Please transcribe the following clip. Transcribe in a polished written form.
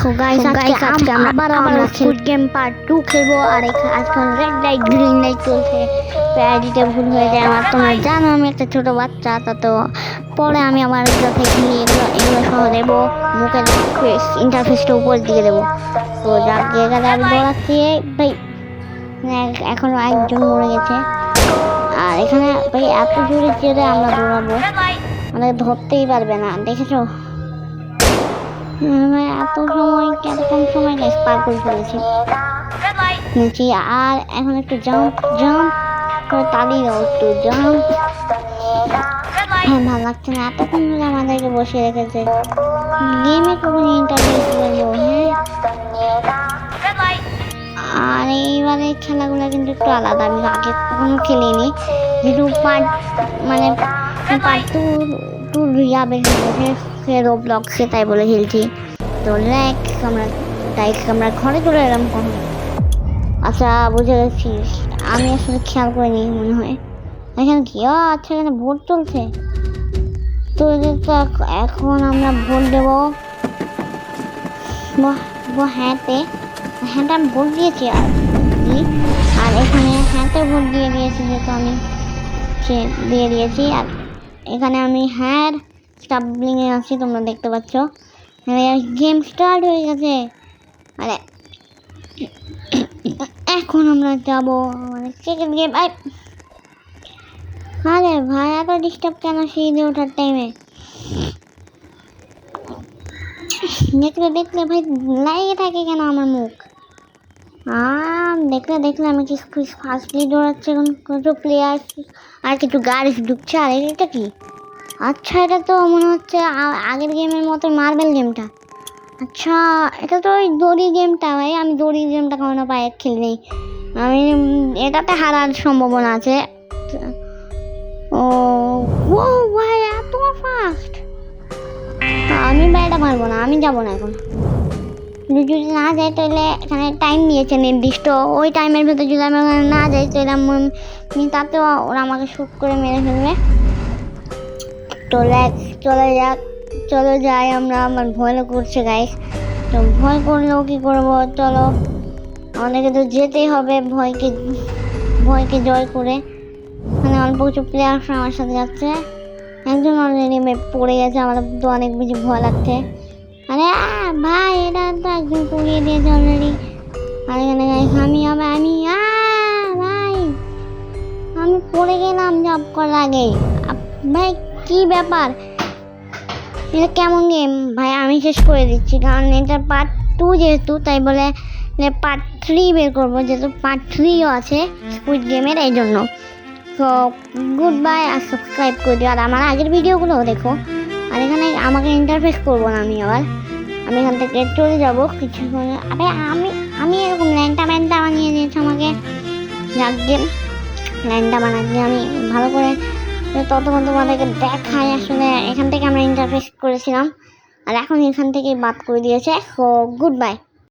দেখো গাইস আজকে আমরা স্কুইড গেম পার্ট 2 খেলবো। আর আজকে রেড লাইট গ্রিন লাইট চলছে, প্যাডিতে ভুল হয়ে যায় আমার। তোমরা জানো আমি একটা ছোট বাচ্চা, তো পরে আমি আমার যাতে খেলি এগুলো সহ দেবো, মুখের ইন্টারফেসটা উপর দিকে দেবো। তো যার জায়গাতে আমি দৌড়াচ্ছি ভাই, এখনো একজন মরে গেছে। আর এখানে ভাই এত জোরে চেয়ে আমরা দৌড়াবো, আমাদের ধরতেই পারবে না। দেখেছো এত সময়, এত কম সময় পার করে ফেলেছি নিচে। আর এখন একটু জাম্প করে তাড়িয়ে দাও, একটু জাম্প। হ্যাঁ, ভালো লাগছে না এতক্ষণ ধরে আমাদেরকে বসিয়ে রেখেছে। গেমে কখন ইন্টারভিউ করবো? হ্যাঁ, আর এইবারে খেলাগুলো কিন্তু একটু আলাদা, আমি আগে কখনো খেলিনি। যেহেতু পার্ট টু রিয়া বের হয়েছে রোবলক্সে, তাই বলে খেলছি। তো আমরা ঘরে চলে এলাম কখন। আচ্ছা, বুঝে গেছি, আমি আসলে খেয়াল করিনি মনে হয়। এখানে কি? আচ্ছা, এখানে ভোট চলছে। তো এখন আমরা ভোট দেবো। হ্যাঁতে আমি ভোট দিয়েছি। আর এখানে হ্যাঁতে ভোট দিয়ে দিয়েছি, যেহেতু আমি দিয়ে দিয়েছি। আর এখানে আমি হ্যাঁ স্টাবলিংয়ে আছি, তোমরা দেখতে পাচ্ছ। গেম স্টার্ট হয়ে গেছে। আরে এখন আমরা যাবো সেকেন্ড গেম। আরে ভাই, এত ডিস্টার্ব কেন সিঁড়ি ওঠার টাইমে? দেখলে ভাই লাগিয়ে থাকে কেন আমার মুখ? দেখলে আমি কি ফার্স্টলি দৌড়াচ্ছে। এখন কিছু প্লেয়ার আর কিছু গাড়ি ঢুকছে। আর এটা কি? আচ্ছা, এটা তো মনে হচ্ছে আগের গেমের মতো মার্বেল গেমটা। আচ্ছা, এটা তো ওই দড়ি গেমটা। ভাই আমি দড়ি গেমটা কখনো খেলিনি। আমি এটাতে হারার সম্ভাবনা আছে। ও ভাই, এত ফাস্ট! আমি এটা পারবো না, আমি যাবো না এখন। যদি না যাই তাহলে এখানে টাইম দিয়েছে নির্দিষ্ট, ওই টাইমের ভেতর যদি আমি ওখানে না যাই তাহলে তাতেও ওরা আমাকে শ্যুট করে মেরে ফেলবে। তো চলো যাই আমরা। আমার ভয় করছে গাইস। তো ভয় করলেও কি করবো, চলো আমাদেরকে তো যেতেই হবে ভয়কে জয় করে। মানে অল্প কিছু প্লেয়ার আমার সাথে যাচ্ছে। একজন অলরেডি পড়ে গেছে, আমাদের তো অনেক বেশি ভয় লাগছে। আরে ভাই, এটা তো একজন পড়িয়ে দিয়েছে অলরেডি। আর এখানে ভাই আমি পড়ে গেলাম জব করার আগে। ভাই কি ব্যাপার? এটা কেমন গেম ভাই? আমি শেষ করে দিচ্ছি, কারণ এটা পার্ট 2 যেহেতু, তাই বলে পার্ট 3 বের করবো, যেহেতু পার্ট 3ও আছে স্কুইড গেমের, এই জন্য। তো গুড বাই, আর সাবস্ক্রাইব করে দিও, আর আমার আগের ভিডিওগুলোও দেখো। আর এখানে আমাকে ইন্টারফেস করবো না আমি এখান থেকে চলে যাবো কিছু। আরে আমি এরকম ল্যান্ডটা বানিয়ে দিয়েছি আমাকে। গেম ল্যান্ডটা বানাচ্ছি আমি ভালো করে, ততক্ষণ তোমাদেরকে দেখাই। আসলে এখান থেকে আমরা ইন্টারফেস করেছিলাম, আর এখন এখান থেকেই বাদ করে দিয়েছে। So good bye.